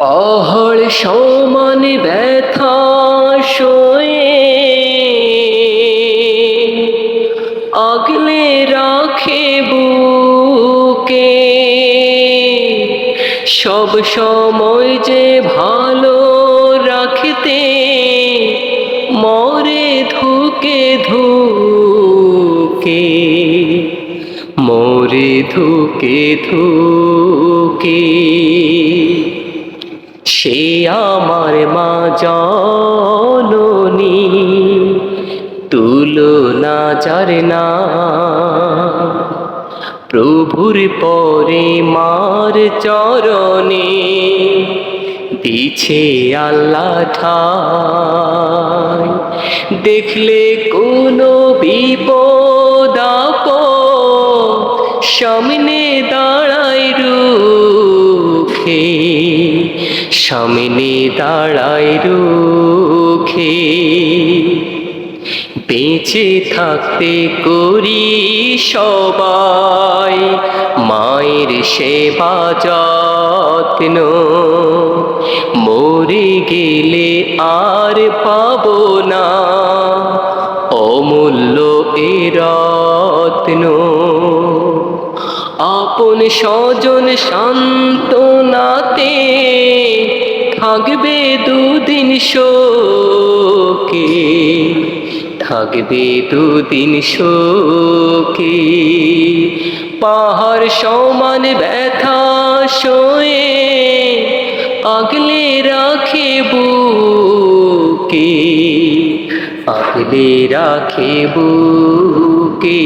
পাহাড় সমান ব্যথা সয়ে আগলে রাখে বুকে, সব সময় যে ভালো রাখতে মরে ধুকে ধুকে, মরে ধুকে ধুকে। সে আমার মা জননী, তুলনা যার না। প্রভুর পরে মার চরণে দিছে আল্লাহ ঠাই। দেখলে কোনো বিপদ আপদ সামনে দাঁড়ায় রুখে, সামনে দাঁড়ায় রুখে। বেঁচে থাকতে করি সবাই মায়ের সেবা যত্ন, মরে গেলে আর পাবো না অমূল্য এ রত্ন। আপন স্বজন সান্ত্বনাতে থাকবে দুদিন শোকে, থাকবে দুদিন শোকে। পাহাড় সমান ব্যথা সয়ে আগলে রাখে বুকে, আগলে রাখে বুকে।